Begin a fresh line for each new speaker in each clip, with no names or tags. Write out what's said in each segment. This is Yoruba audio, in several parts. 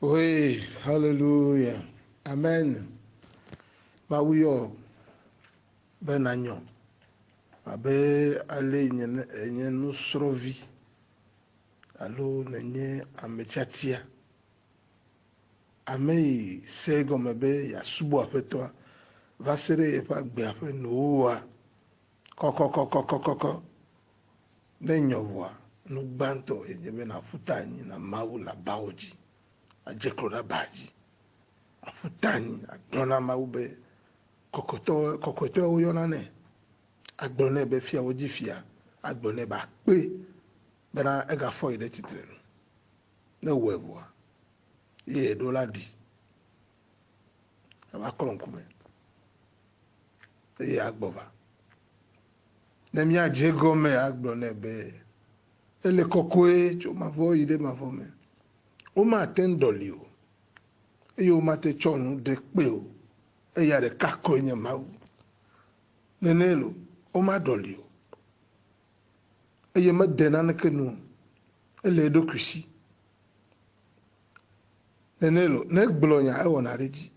Oui, hallelujah. Amen. Mawuyo benanyo. Abe ale nye nusrovi. Alo nenye amechatia. Ame sego mebe ya subo apetoa. Vasere epa gbe ape noa. Koko. Nenyowa. Nugbanto enyebe na futani na mawu la baoji. Ajeklo na baji. Afutani aglona maube kokoto oyona ne aglone be fia oji fia aglone ba pe bena ega fo ide titre ne wewa ye do la di aba kolonkume ye agbova ne mi aje gome aglone be ele kokoe cho mavo ide mavo me o ma tendoli o e o ma te chonu de pe o e ya de kako nye mawu nenelo o ma doli o eye me dena ne kenu ele do kusi nenelo ne gblonya e wona reji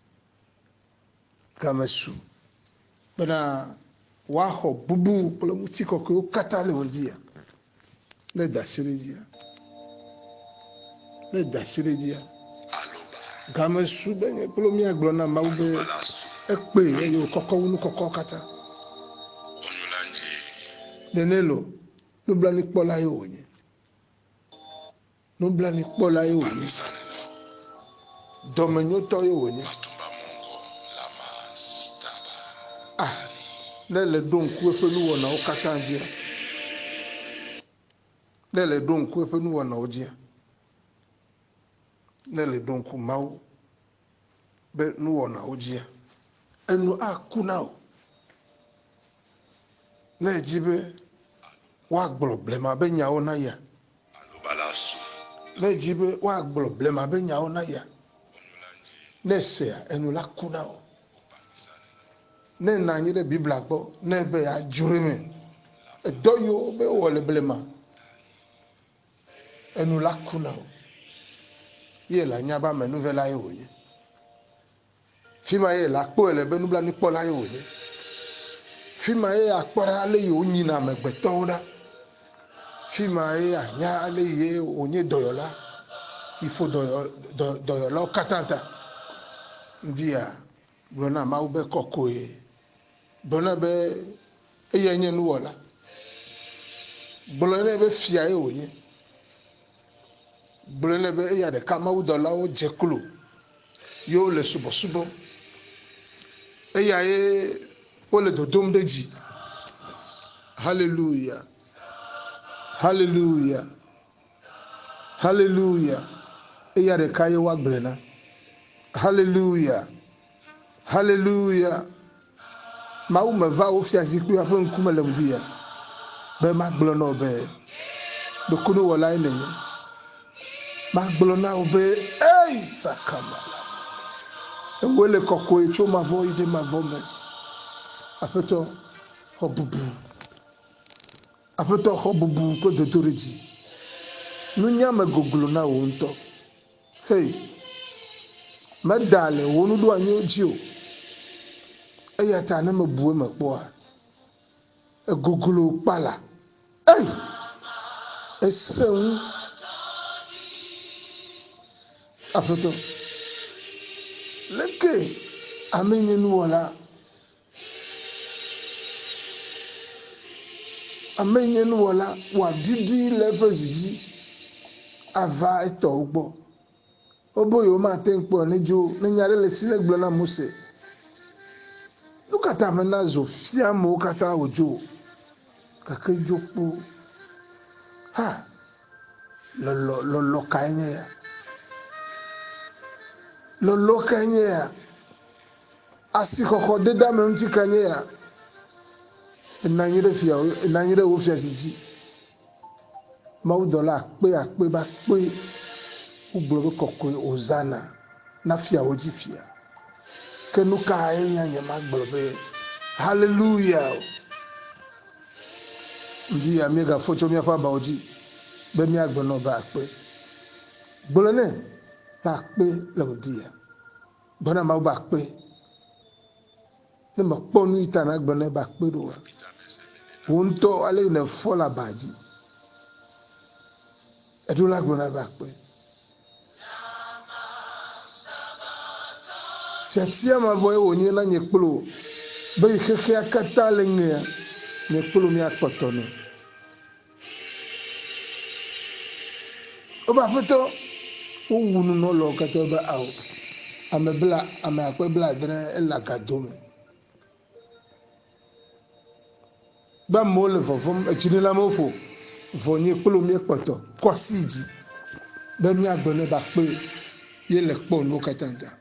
kamesu bena wa ho bubu polo muti koko kata le ondia le da siredia kamesu benye polo mi aglona maube ekpe eyo koko unu koko kata nenelo nubla ni kpola yo onye domenyoto yo onye lele donku efe nu wona o kata njia lele donku efe nu wona ojia lele donku mau be nu wona ojia enu akuna o le jibe wa gblo blema be nyawo na ya le jibe wa gblo blema be nyawo na ya le se enu la kuna o ne na nyi de bibla gbo ne be ya jureme edoyo be wole blema enu la kuna o ye la nyaba me nouvelle ayo ye fima ye la kpo ele be nubla ni kpo la yo ye fima ye akpara ale yo nyina megbeto da fima ye anya ale ye onye doyola ifo doyola katanta ndia brona ma ube kokoe brona be eye nye nu wala brona be fia ye onye brona be eya de kama udola o jeklo yo le subo eya ye o le dodom deji hallelujah eya de kaye wa gbrena hallelujah ma u me va o fia zikpi ape nkume le mdia be ma gblɔ na be kunu wala enenye ma gblɔ na be ei sakamala ewele kokoe tso mavo ide mavo me apeto ho bubu ko dodoreji nunya me goglo na wo nto hey medale wo nu do anyo ji o eya ta na me buwe me kpo a egoglo pala ei eseun apeto leke amenye nu wala wa didi lepe ziji ava eto ugbo oboyo ma te npo nejo nenyare le sile glo na muse lukata mena zo fia mo kata ojo kake jopo ha lo kanye ya asikoko deda me mti kanye ya enanyire wo fia siji maudola akpe ba pe ugbo kokko ozana na fia oji fia kenuka enya ma gblobe hallelujah ndi amiga focho mi apa ba oji be mi agbono ba pe gbolone ba pe le dia bona ma ba pe ne ma ponu itana gbona ba pe do wonto ale ne fola baji edula gbona ba pe Tia ma voye wonye na nyekplo be khekhe akata lenge nyekplo mi akotone oba foto o wunu no lo kata ba aw amebla amakwebla dre ela kadome ba mole fofom echinila mofo fo nyekplo mi poto kosiji be mi agbone ba pe ye le po no katanga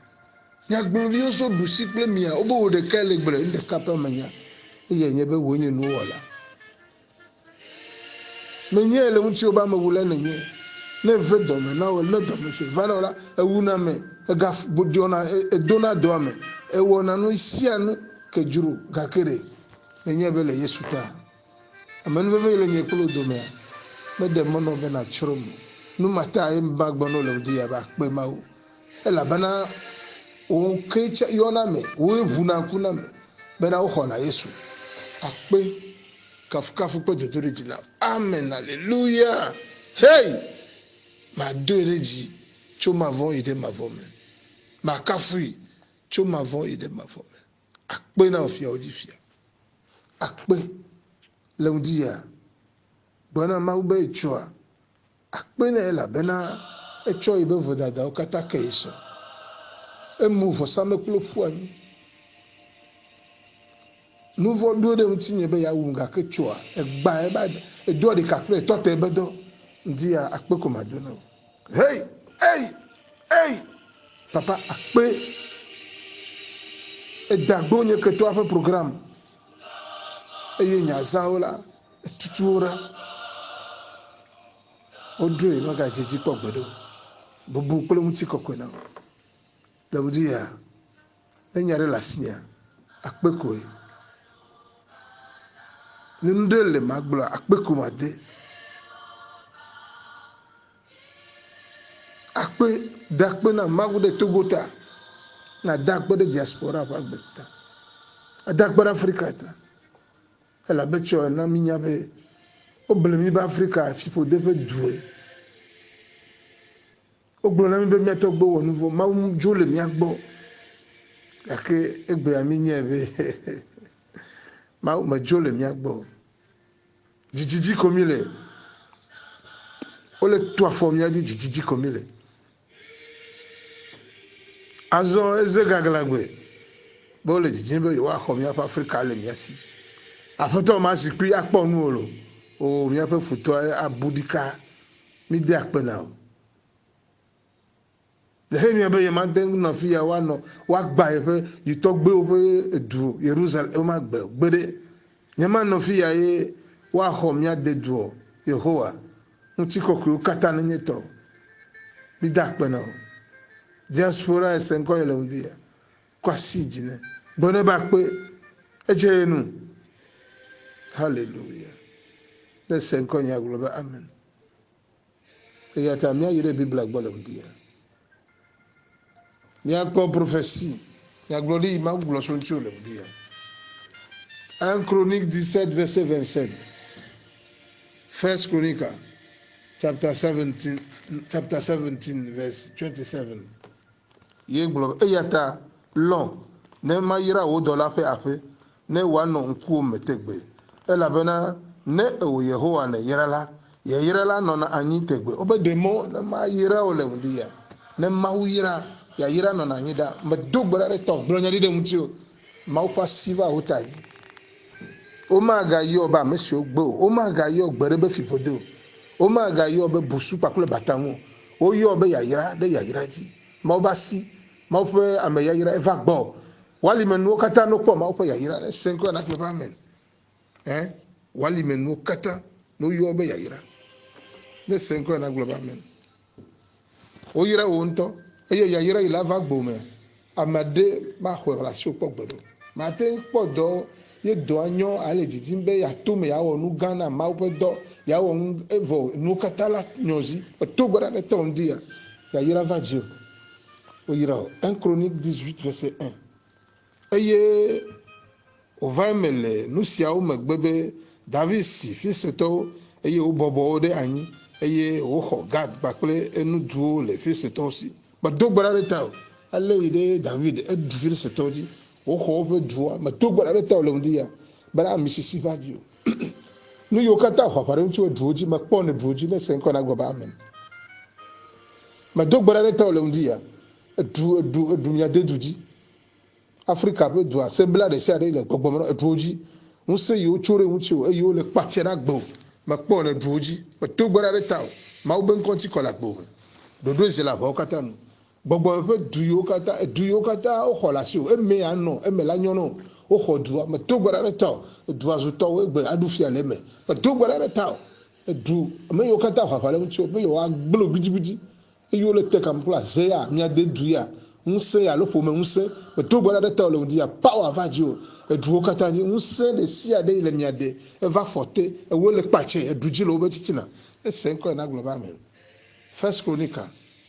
Nyagbonvio so du cycle mia obo de kale gbre de kapa manya iye nye be wonye nu wala menye le unti oba me wula nenye ne ve do me na wala do me so vana wala ewuna me gaf bodiona dona do me e wona no isia no kejuru gakere menye be le yesuta amanu be le nye kolo do me me de mono be na chrom nu mata e mbagbono le di ya ba pe mawo e la bana o kecha yona me o vuna kuna me bena o hona Yesu akpe kafu pe de original amen alléluia hey ma doreji choma von ide ma von me ma kafu choma von ide ma von me akpe na ofia odifia akpe leundia bona ma ube choa akpe na ela bena echo ibe vodada o kata keiso emu fo same klo fuani nouveau do de mtinye be ya wunga ke choa egba e ba e do de kakle tote be do ndia akpe ko madona hey papa akpe e dagbo nye ke to afa program e ye nya zaola e tutuora odre maga jeji pogbedo bubu klo mti kokona Laudia, enyare la sinya, akpekoe. Nundele magbla akpekumade. Akpe dakpe na magude Togota, na dakpe de diaspora bagbeta. Dakpe Afrika ta. Ela becho na minyabe. Oblemi ba Afrika fipo depe due. Ogbona mi be mi to gbo wo nouveau ma jo le mi agbo ake egbe ami nye be ma jo le mi agbo jijiji komile o le to form ya di jijiji komile azo eze gaglagbe bo le jijiji be wa ko mi apa Africa le mi asi afoto ma si pi apo nu olo o mi apa foto abudika mi de apena o the hemi be man den na fi ya wa no wa gba e fe yito gbe o fe du Jerusalem e ma gbe gbede nyama no fi ya e wa ho mi ade du Yehowa nti koku kata na nyeto bi da pe na diaspora e sen ko ele undia kwasi jine bone ba pe eje nu hallelujah le sen ko nya globa amen e ya ta mi ayire bibla gbola undia Mia ko prophétie, la gloire ma glo son tio le dia. 1 Chronique 17 verset 27. First Chronique chapter 17 verse 27. Ye glo eyata long ne ma yira o dola pe ape ne wa no nku metegbe. Ela bena ne o Yehowa ne yirala ye yirala no na anyi tegbe. Obedemo na ma yira o le dia. Ne ma yira ya yira no na nyida mbedogbara re to blonya de mutio ma ufa siva utaji o ma ga yo ba mesi ogbo o ma ga yo gbere be fipodo o ma ga yo be busu pakule batamu o yo be ya yira ji ma ba si ma fe ame ya yira eva gbo wali menu kata no po ma fe ya yira senko na klepa men wali menu kata no yo be ya yira de senko na global men o yira wonto eye ya yira ila va gbo me amade ma ho relation pogbedo ma te podo ye do anyo ale jijimbe ya to me ya wonu Ghana ma pe do ya wonu evo nu katala nyozi to gbara ne to ndia ya yira va jio 1 Chronique 18 verset 1 eye ova mele nu siawo megbe be David si filistitɔwo eye wobɔbɔ ɖe anyi eye woxɔ Gad kpakple enuduwo le filistitɔwo si medo gbe ɖa ɖe ta o ale yi ɖe David eɖu filistitɔwo dzi woxɔ woƒe duwoa medo gbe ɖa ɖe ta o le ŋdi ya bena ami sisi va dzi o nu yiwo katã xɔ aʋa ɖe ŋuti wo duwo dzi mekpɔ ne duwo dzi ne se ŋkɔ na gbe be amen medo gbe ɖa ɖe ta o le ŋdi ya edu mia de du dzi Afrika ƒe dua se bla ɖe sia ɖe le gbɔgbɔm ɖe eduwo dzi ŋusẽ yiwo tso ɖe ŋuti o eye wole kpatse na gbe o mekpɔ ne duwo dzi medo gbe ɖa ɖe ta o Mawu be ŋkɔ ŋuti kɔ le agbo me ɖoɖo zi le aʋawo katã nu gbɔgbɔm ƒe du yiwo katã woxɔ le asi o eme ya nɔ eme la nyɔ nɔ woxɔ dua medo gbe ɖa ɖe ta o edua zutɔwo egbe aɖu fia le eme medo gbe ɖa ɖe ta o edu ame yiwo katã xɔ aʋa ɖe ŋuti o be yewoa gblẽ gbidigbidi eye wole te kam kple aze ya mia de du ya ŋusẽ ya alo ƒome ŋusẽ medo gbe ɖa ɖe ta o le ŋdi ya power va dzi o eduwo katã dzi ŋusẽ ɖe sia ɖe le mia de eva fɔte ewo le kpatse edu dzi le wobe titina ese ŋkɔ na gblɔ be amen 1 Chronique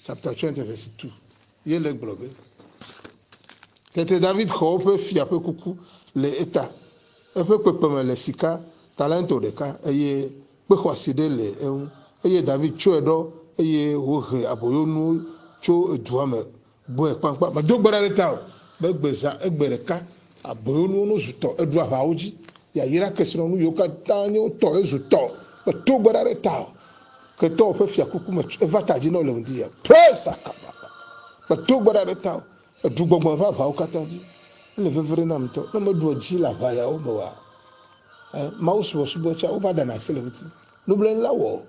chapter 20 verse 2 ye le gblɔ be tete David xɔ woƒe fia ƒe kuku le eta eƒe kpekpeme le sika talento ɖeka eye kpe xɔasi ɖe le eŋu eye David tsɔe ɖɔ eye wohe aboyonuwo tso edua me gbɔe kpankpa medo gbe ɖa ɖe ta o be egbe ɖeka aboyonuwo no zu tɔ eɖu aʋawo dzi yayra kesinɔnu yiwo katã nye wotɔ ezu tɔ medo gbe ɖa ɖe ta o ketɔwo ƒe fia kuku me eva ta dzi na le ŋdi ya praise akaba medo gbe ɖa ɖe ta o edu gbɔgbɔm ƒe aʋawo katã dzi ele vevre na ŋutɔ ne meɖua dzi le aʋa yawo me wa Mawu subɔsubɔ tsa wova ɖana asi le ŋuti nublanui la wɔ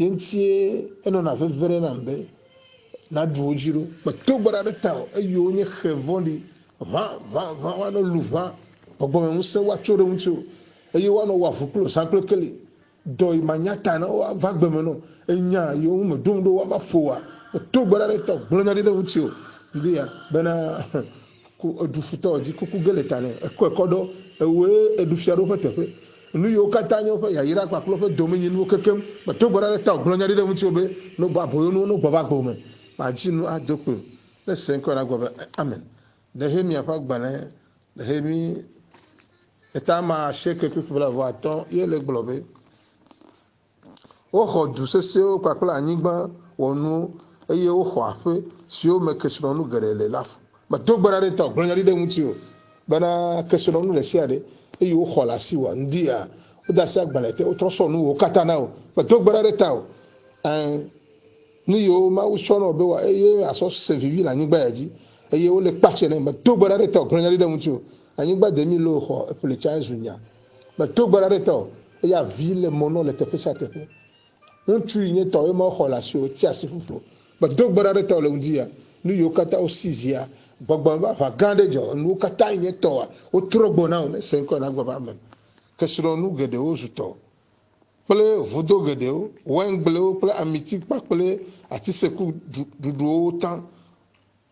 ye ŋutie enɔna vevre nam be na duwo dzi ɖo medo gbe ɖa ɖe ta o eye wonye xe vɔ̃ɖi ʋã woanɔ lu ʋã gbɔgbɔme ŋusẽ woatso ɖe ŋuti o eye woanɔ wɔ avu kple zã kple keli dɔ yi manya ta na woava gbeme nɔ enya yiwo ŋu medom ɖo woava ƒo wa medo gbe ɖa ɖe ta o gblɔ nya ɖi ɖe ŋuti o ndi ya bena edu futɔwo dzi kuku ge le ta nɛ ekɔ ɖɔ ewoe eɖu fia ɖo ƒe teƒe nu yiwo katã nye woƒe yayra kpakple woƒe domenyinuwo kekem medo gbe ɖa ɖe ta o gblɔ nya ɖi ɖe ŋuti o be no aboyonuwo no gbɔ va gbe me madzi nu ado kpe ne se ŋkɔ na gblɔ be amen Nehemia ƒe agbalẽ Nehemi eta ma sheke ƒiƒi la vɔ atɔ ye le gblɔ be woxɔ du sesẽwo kpakple anyigba wɔnuwo eye woxɔ aƒe siwo me kesinɔnu geɖe le la fu medo gbe ɖa ɖe ta o gblɔ nya ɖi ɖe ŋuti o bena kesinɔnu ɖe sia ɖe eye woxɔ le asi wa ŋdi ya woda asi agbalẽ te wotrɔ sɔ nuwo katã na o medo gbe ɖa ɖe ta o nu yiwo Mawu tsɔ nɔ be wa eye asɔ se vivi le anyigba ya dzi eye wole kpatse ne medo gbe ɖa ɖe ta o gblɔ nya ɖi ɖe ŋuti o anyigba demi le xɔ eƒletsa ezu nya medo gbe ɖa ɖe ta o eye avi le mɔ nɔ le teƒe sia teƒe ŋutsu yi nye tɔ ye ma xɔ le asi o ti asi ƒuƒlu medo gbe ɖa ɖe ta o le ŋdi ya nu yiwo katã wosi zia gbɔgbɔm be aʋa gã ɖe dzɔ nuwo katã yi nye tɔa wotrɔ gbɔna o ne se ŋkɔ na gblɔ be amen kesinɔnu geɖewo zu tɔ kple vudo geɖewo waingblewo kple amiti kpakple atiseku ɖuɖuwo tã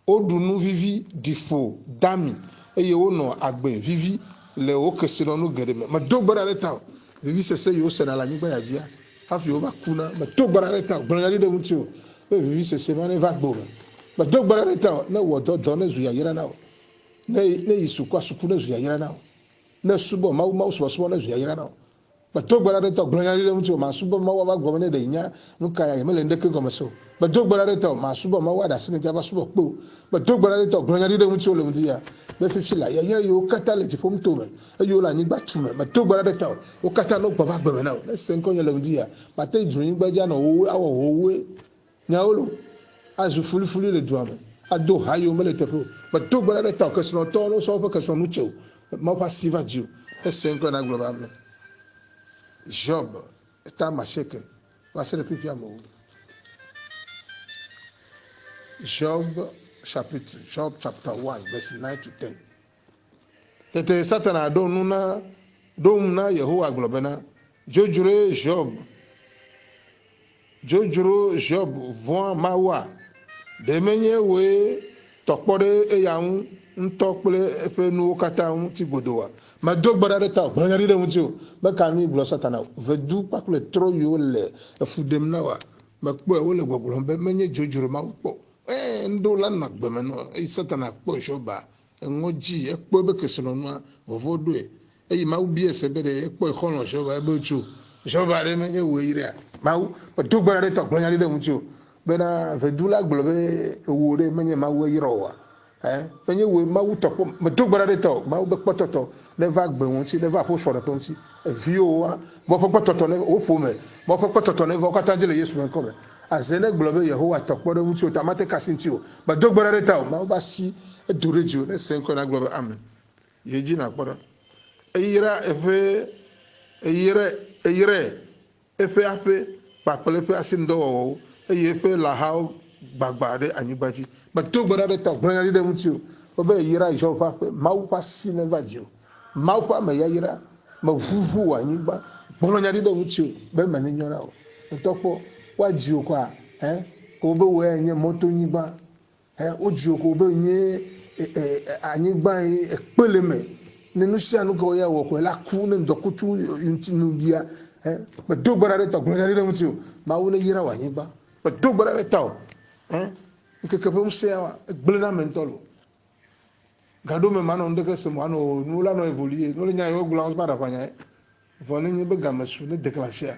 woɖu nu vivi ɖiƒo dami eye wonɔ agbe vivi le wo kesinɔnu geɖe me medo gbe ɖa ɖe ta o vivi sese yiwo sena le anyigba ya dzia hafi wova kuna medo gbe ɖa ɖe ta o gblɔ nya ɖi ɖe ŋuti o be vivi sese ma ne va gbe me medo gbe ɖa ɖe ta o ne wɔ dɔ ne zu yayra na o ne yi sukua suku ne zu yayra na o ne subɔ Mawu subɔsubɔ ne zu yayra na o medo gbe ɖa ɖe ta o gblɔ nya ɖi ɖe ŋuti o masubɔ Mawu ava gbɔ ne ɖe nya nu ka ya yemele ŋdeke gɔme se o medo gbe ɖa ɖe ta o masubɔ Mawu aɖe asi ne ava subɔ kpe o medo gbe ɖa ɖe ta o gblɔ nya ɖi ɖe ŋuti o le ŋdi ya be fifi la yayra yiwo katã le dziƒo to me eye wole anyigba tu me medo gbe ɖa ɖe ta o wo katã no gbɔ va gbeme na o ne se ŋkɔ nye le ŋdi ya mate dzro nyigba dzi anɔ wowoe awɔ wowoe nyawo lo azu fulifuli le dua me ado ha yiwo mele teƒe o medo gbe ɖa ɖe ta o kesinɔtɔwo no sɔ woƒe kesinɔnu tse o Mawu ƒe asi va dzi o ne se ŋkɔ na gblɔ be amen Job eta ma sheke va se ɖe ƒiƒia me o Job chapter 1 verse 9 to 10 tete Satana ɖo ŋu na Yehowa gblɔ bena dzodzroe Job vɔ̃a Mawua ɖe menye woe tɔkpɔ ɖe eya ŋu ŋutɔ kple eƒe nuwo katã ŋuti godoa medo gbe ɖa ɖe ta o gblɔ nya ɖi ɖe ŋuti o meka nu gblɔ Satana vedu kpakple trɔ yiwo le efu ɖem na wa mekpɔe wole gbɔgblɔm be menye dzodzro Mawu kpɔ ndo la na gbeme no satana kpo shoba ngoji ekpo be kesono no vovodo e ma ubi esebere ekpo ekhono shoba ebe chu shoba re me we ire ma u do gbara re to gbanya de mu chu be na vedula globe ewore menye ma we ire wa menye we ma u to me do gbara re to ma u be pototo never gbe won ti never po so re to ti vi o wa mo pototo ne o fo me mo pototo ne vo kata jele yesu men ko me azene globe yehowa to kpore mu ti o tamate kasinti o ba do gbara re ta ma u ba si edurejo ne sen ko na globe amen yeji na kpora eyira efe afe papele fe asindo wo eye fe la ha gbagbade anyigbaji ba to gbara de ta gbara de mu ti o be yira jo fa fe ma u fa si ne va dio ma u fa me ya yira ma vuvu anyigba gbara de mu ti o be me ni nyora o ntopo wa ji o kwa ko be we enye moto nyigba o ji o ko be nye anyigba epele me nínú sí àánú kan yẹ wọ ọkọ ẹ lákú ní ndọkútú nínú bíà bẹ tó gbára rẹ ta gbọdọ yàrá tí o máa wọlé yíra wà yín bá bẹ tó gbára rẹ ta o nkeke pé ń ṣe wa gbélé náà mẹntọ lò gàdó mi máa nọ ndékè sèmù àná o ní wọlé àná evolué ní wọlé nyà yọ gbọlá wọn bá dàpọ̀ nyà vọ ní yín bẹ gàmẹsù ní déclenché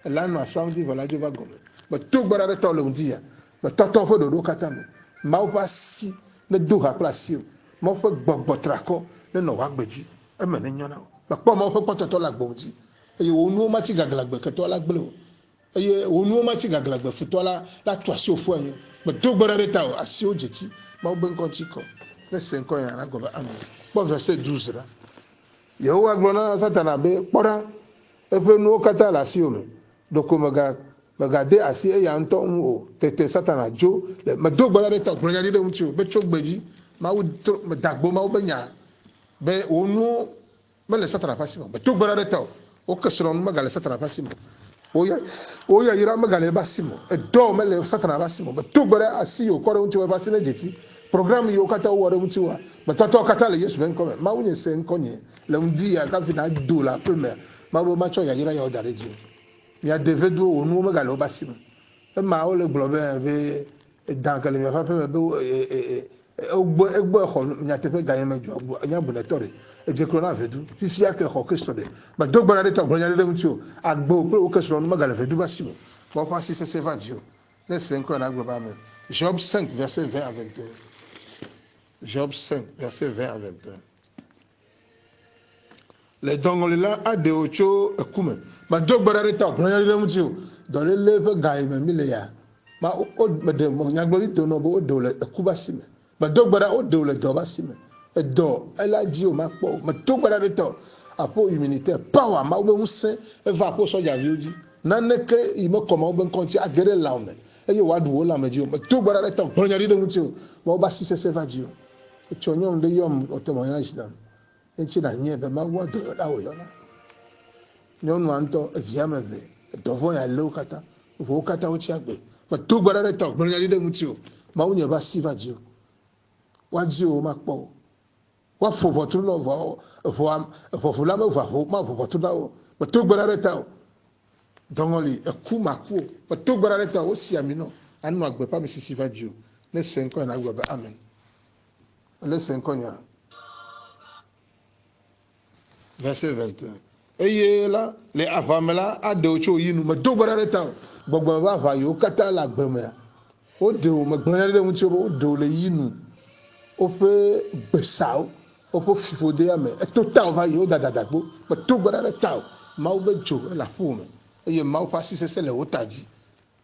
ẹ lánà àsáwùjì vọlájú bá gọmẹ bẹ tó gbára rẹ ta o lòun jìyà bẹ tọ́tọ́ fẹ́ dòdó kátà mi máa bá sí ní dóhà pàṣẹ o máa fẹ́ gbọ̀gbọ̀ trakọ́ ne no wagbeji e me ne nyona ba po mo fe poto to la gbonji eye onu ma ti gaglagbe ke to la gbele o eye onu ma ti gaglagbe fu to la to asi ofu anyo be to gbara reta o asi o jeti ma o ben kon ti ko le sen ko ya na go ba amen po verset 12 la yehowa gbona satana be pora e fe nu kata la si o me doko maga de asi e ya nto o tete satana jo le ma do gbara reta o gbara de mu ti o be cho gbeji ma o dagbo ma o be nya be onu mele satana fasimo be to gbara reta o kesro no magale satana fasimo o ya yira magale basimo e do mele satana fasimo be to gbara asi o kore unti we basine jeti program yo kata wo re unti wa be to kata le yesu ben come ma unye se nkonye le undi ya ka fina do la pe me ma bo ma cho ya yira ya odare ji ya devedo onu magale basimo e ma o le globe be dankale me fa pe be egbo ekho nyatepe gaye mejo anya bonetore ejekro na vedu fifi ake kho kestode ba dogbara de togbo nyale dem tio agbo pe o kesro no magale vedu basimo fo pa 6 se vadio les 5 na agbo ba me Job 5 verset 20 à 21 Job 5 verset 20 à 21 les dongolila ade ocho ekume ba dogbara de togbo nyale dem tio dans le leve gaye me mile ya ma o de mo nyagbori to no bo o do le ekubasime ba dogbara o do le do basime e do ela ji o ma po ma dogbara de to apo immunité power ma o be unse e va po soja vioji na neke i me koma o be konti agere laume e ye wadu o laume ji o ma dogbara de to gronya de mu ti o ma o ba sise se va ji o e chonyo nde yom o te mo yan islam en chi na nye be ma wa do la o yo na nyonu anto e via me ve do vo ya le o kata o chi agbe ma dogbara de to gronya de mu ti o ma o nye ba si va ji o waji o ma po wa fo votu no fo fula me ma fo votu da o ma to gbara reta o dongoli e ku ma ku ma to gbara reta o si ami no anu agbe pa mi sisi vaji o le senko na agbe ba amen le senko nya verset 21 eye la le avamela ade o cho yinu ma to gbara reta o gbogbo ba va yo kata la gbe me o de o ma gbara de mu ti o do le yinu o fe besao o po fifode ame e total va yo dadadagbo ma to gbara re ta ma o be jo la fume e ye ma o pa 6 se le o taji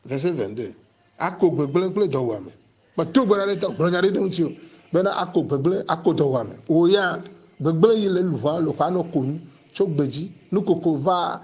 verset 22 ako gbegble do wa me ma to gbara re ta gbara re don ti o be na ako gbegble ako do wa me o ya gbegble yi le luwa lo pa no konu so gbeji nu koko va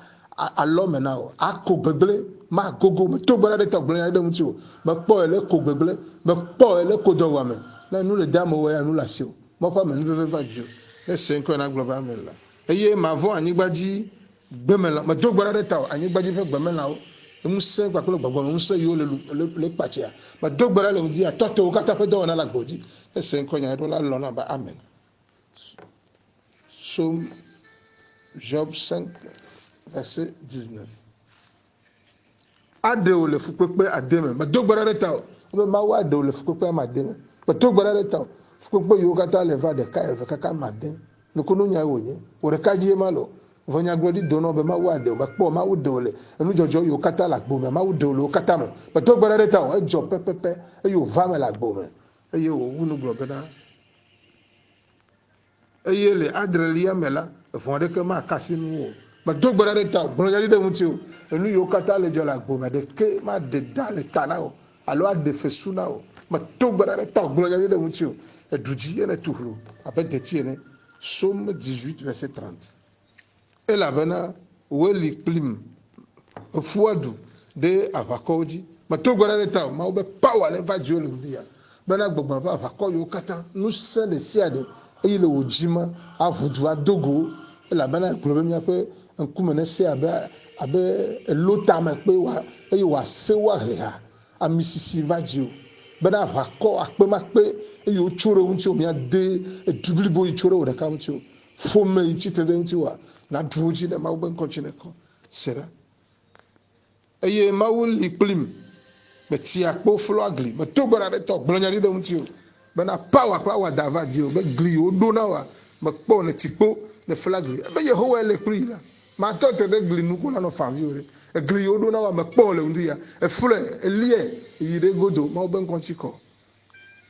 alo me na o ako gbegble ma gogo ma to gbara re ta gbara re don ti o ma po ele ko gbegble ma po ele ko do wa me na nous le dame ouais nous la sio mo pa me nve va dio e 5 na global me la eye ma vo anigbaji gbemela ma dogbara de ta anigbaji fe gbemela o mu se gba ko gbagbo mu se yo le pachia ma dogbara le ndi atoto kata fe do na la gboji e 5 nya do la lo na ba amen so Job 5 verset 19 ade o le fu pepe ade me ma dogbara de ta be ma wa de le fukpe ma de me to gbara de ta fukpe yo kata le va de ka e kaka ma de no ko no nya wo nye o re ka ji ma lo vonya glodi dono be ma wa de ba po ma wo de le enu jojo yo kata la gbo me ma wo de le o kata me be to gbara de ta e jo pepepe e yo va me la gbo me e yo wu no glo be na e ye le adrelia me la e fon de ke ma kasinu wo ba to gbara de ta gbon ya de muti o enu yo kata le jo la gbo me de ke ma de da le tana o alo a de fesuna o ma to gbara de ta gbon ya de muti o e duji e na tuhuru ape de ti ne Somme 18 verset 30 e la bena weli plim fuadu de avakoji ma to gbara de ta ma obe power le va jo le dia bena gbogbo va avakoyo kata nu se de siade e le ojima avudu adogo e la bena globe mi ape nkume ne se abe lota me pe wa e wa se wa ha amisisi va jo bena avako akpe ma pe e yo choro unti o mi ade e dublibo i choro de kam ti fo me i chitere unti wa na droji de ma obe nkonchine ko sera eye ma wuli plim be ti akpo flo agli be to gbara de to gblonya de unti o be na power kwa wa dava di o be gli o do na wa me po ne tikpo ne flagli be ye ho wa le pri la ma to te de gli nu ko na no favi ore e gli o do na wa me po le unti ya e fle e lie i de godo ma obe nkonchiko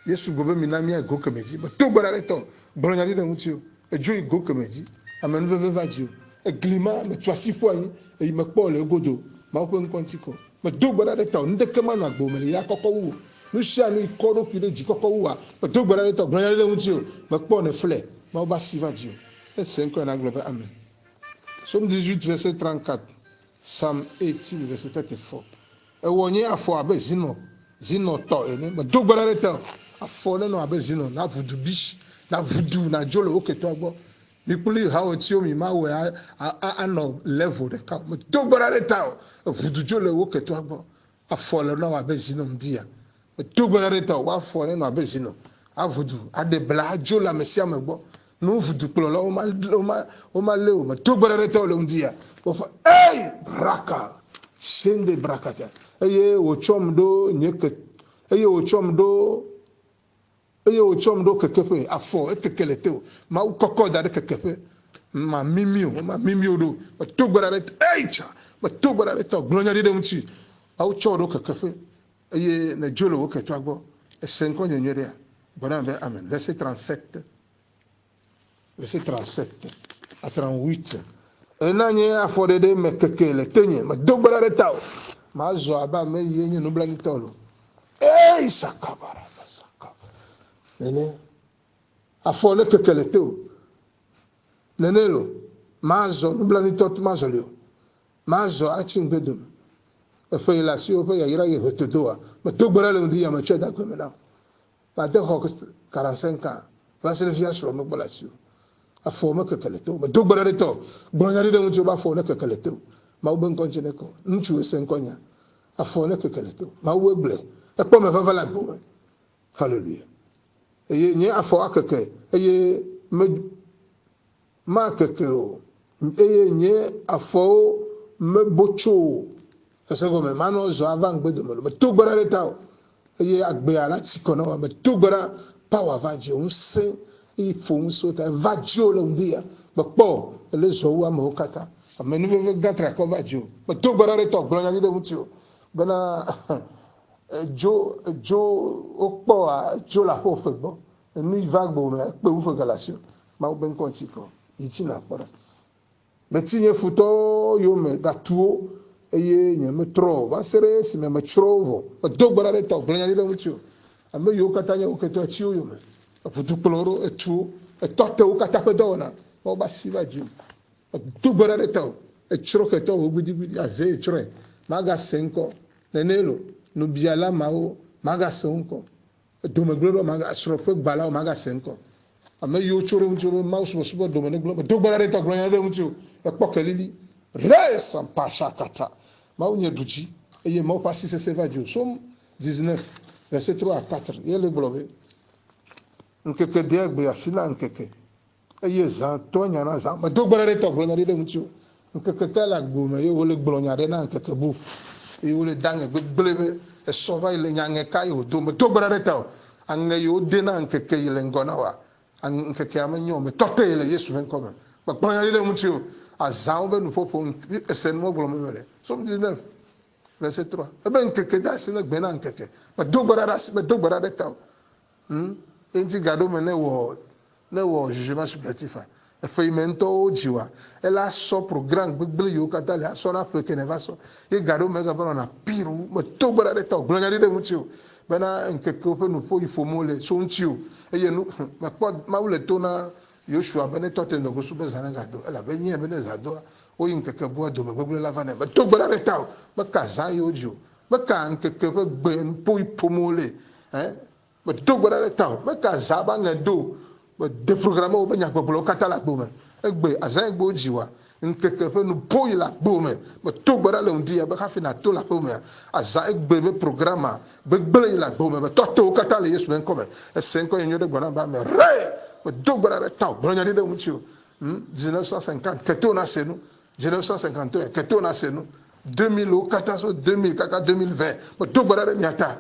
yesu gobe minami ego kemeji ba to gbara le to gblonya de unti o e jo ego kemeji amenu veve va di o e glima me twasi fo yin e me po le godo ma obe nkonchiko me do gbara de to nde kema na gbo me ya kokko wu nu sia nu ikoro kire ji kokko wu me do gbara de to gblonya de unti o me po ne fle ma oba si va di o e se nko na globe amen. Somme 18 verset 34 Psalm 18 verset 34 e wonye afo abe zino to ene me do gbara de to afo ne no abe zino na vudu bish na vudu na jolo oke to agbo mi puli ha o ti o mi ma we a no level de ka me do gbara de to vudu jolo oke to agbo afo le no abe zino ndia me do gbara de to wa afo ne no abe zino avudu ade bla jola me sia me gbo no vudu polo o ma le o me do gbara de to le ndia o fa braka shende brakata eye o chomdo nyeke eye o chomdo kekefe afo ekekelete o ma ukoko da kekefe ma mimio do ma to gbara re ma to gbara re to glonya de unti au chodo kekefe eye na jolo wo keto agbo e senko nyonyere a bona ve amen verset 37 à 38 enanye afo de me kekele tenye ma do gbara re ta ma zo aba me yenye no blani tolo sakabara nene afo ne kekelete o nene lo mazo no blani tot mazo le mazo achingbe dum e fe la si o fe ya ira ye hotodoa ma to gbara le ndi ya ma cheda ko me na ba de ho 45 ans va se le via sur mo bala si afo me kekelete o ma to gbara le to gbonya de unti o ba fo ne kekelete o ma o ben konchine ko nchu se nkonya afo ne kekelete o ma wo eble e po me fa fa la gbo hallelujah eye nye afọ akeke eye ma keke o eye nye afọ mebocho esego me mano zo ava ngbedo me to gbara reta o eye agbe ala tikona wa me to gbara power vaje un se e fo un so ta vaje o lo ndia be po ele zo wa mo kata amenu ve gatra ko vaje o me to gbara reta o gblonya de muti o bena jo okpo a jo la po fegbo ni vagbo me pe u fe galasio ma o ben kontiko iti na pora betinye futo yo me datuo eye nye me tro va sere si me trovo o dogbara re to blanya de mutio ame yo katanya o keto chi yo me futu kloro e tu e tote o katape dona o ba si va ju dogbara re to e chro keto o gudi aze e chre maga senko nenelo no biala mao maga senko do me gloro maga chrofe gbala o maga senko ame yo choro mutio mouse mo subo do me gloro dogbara re to blanya de mutio e pokelili res en pachakata ma unye duji eye ma pasi se va ju som 19 verset 3 à 4 yele globe nkeke de agbe asina nkeke eye zan to nyana zan ma dogbara re to blanya de mutio nkeke kala gbo me ye wole gblonya de na nkeke bu e wole dange gbe glebe sova ile nyange kai o do me to gbara ta anga yo de na nkeke ile ngona wa nkeke amenyo me tote ile Yesu ben kome ba gbara ile mutio azao be nu popo esen mo glo mele som 19 verset 3 e ben nkeke da sina gbe na nkeke ba do gbara ta enti gado me ne wo jugement supplétif e feimento jiwa ela so program gbegble yo kata le so na pe kene vaso e gado me ga bana piru me to gbara de ta glonya de mutio bana nkeke ope nu po ifomole so ntio e ye nu ma ule to na Yoshua bene tote no go sube zana gado ela be nye bene zado o nkeke bo do me gbegble la vane me to gbara de ta ba ka za yo jo ba ka nkeke pe gbe po ifomole me to gbara de ta ba ka za ba ngado be déprogrammé o be nya gbogbo kata la gbo me egbe azan gbo jiwa nkeke fe nu poyi la gbo me to gbara le undi ya be ka fi na to la gbo me azan egbe be programme be gbele la gbo me to kata le Yesu ben come e senko yenyo de gbona ba me me do gbara le ta gbona nya de mutio 1950 keto na senu 1951 keto na senu 2014 2000 kaka 2020 me do gbara le miata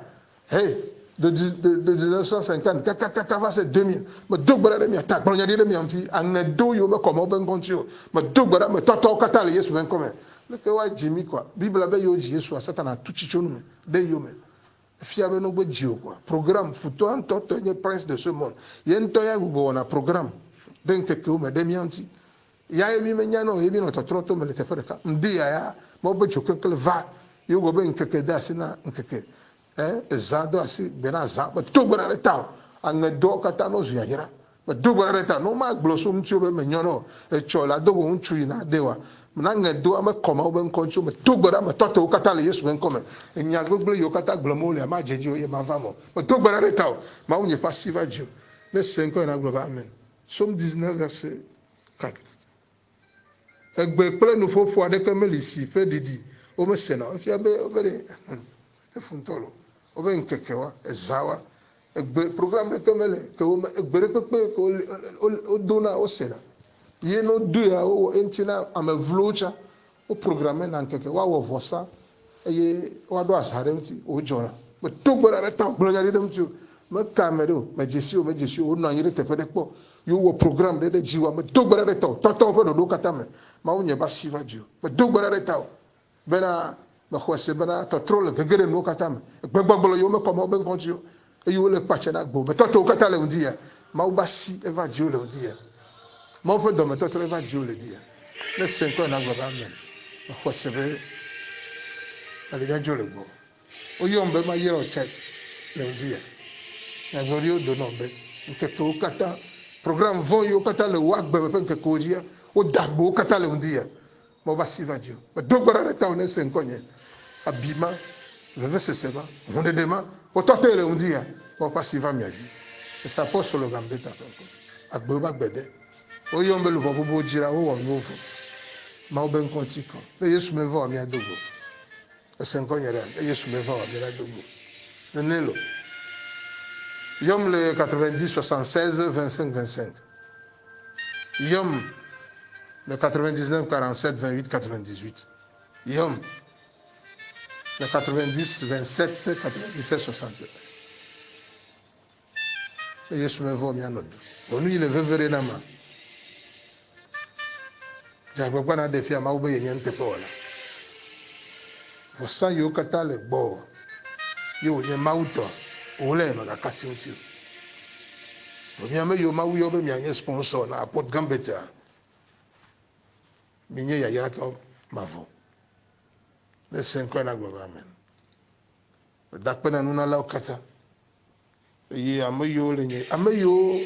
de 1950 kaka va c'est 2000 me dogbara de mi attaque bon yadi de mi amti anado yo me comme ben kontio me dogbara me toto kata le Yesu ben comme le ke wa jimi quoi bible be yo ji Yesu satana tuchichonu de yo me fia be no gbe jio quoi programme futo en toto ne prince de ce monde yen to ya go na programme den ke ko me de mi amti ya mi me nyano e bi no toto to me le te fere ka ndi ya mo be chokele va yo go be nkeke da sina nkeke zado asi bena za ba to gbara reta anga do kata no zu yahira ba do gbara reta no ma gbloso mtio be menyono e chola do go nchu ina dewa na nga do ama koma oben konchu me to gbara ma toto kata le Yesu ben kome nya gbogble yo kata gblomo le ma jeji o ye ma vamo ba to gbara reta ma unye passive dio le 5 na glova amen Somme 19 verset 4 egbe pele no fofo ade kamelisi fe didi o me sena o fia be obere e funtolo obe nkekewa ezawa egbe programme de kemele ke o egbere pepe ko o dona o sena ye no du ya o entina ame vlocha o programme na nkeke wa wo vosa eye wa do asare mti o jona me to gbara reta gblonya de mti me kamero me jesi o no anyire tepe de po yo wo programme de jiwa me to gbara reta toto fe do kata me ma unye ba siva dio me to gbara reta bena ma khwase bana to trole gegere no katam gbagbagbo yo me komo ben kontio e yo le pache na gbo me to kata le undia ma ubasi eva dio le undia ma fe do me to eva dio le dia le 5 na gbo amen ma khwase be ale ga dio le gbo o yo mbe ma yero check le undia na glorio do no be nke to kata programme von yo kata le wa gbe pe nke ko dia o dagbo kata le undia ma ubasi va dio ma do gbara reta o ne 5 nye abima veve sesema onde dema ototele undia po pasiva miaji esa apostolo gambeta peko agboba gbede o yombe lu popo bojira o wo nofu ma oben kontiko e Yesu me va mi adogo esa nkonyere e Yesu me va mi adogo nenelo yom le 90 76 25 25 yom le 99 47 28 98 yom le 90, 27, 97, 62. Et Yesu me voit bien. On il est vevere nama. J'avais pas na défi à ma oube yente pola. Vosa yo kata le bo. Yo ye mauto. Ole ma kasi unti. Onya me yo mau yo be mi anye sponsor na Port Gambetta. Minye ya yarato mavo. Le 5 na globa amen dakpena nuna la okata ye ameyo le nye ameyo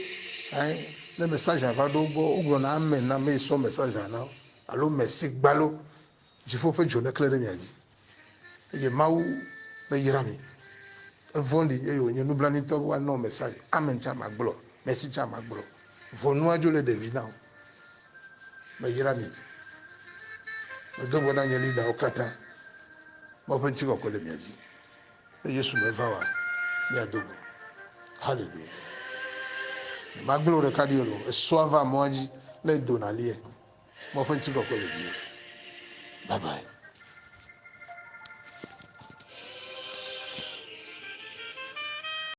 le message ava do go ogro na amen na me so message na alo merci gbalo jifo fe jone kle de miaji ye mawu be yirami vondi ye yo nye nublani to wa no message amen cha maglo merci cha maglo vonu ajo le devina be yirami do bona nye lida okata ma penchi ko le miaji e Yesu me va wa mi adogo hallelujah ma gloria kadiolo e soava moji le donalie ma penchi ko le bye bye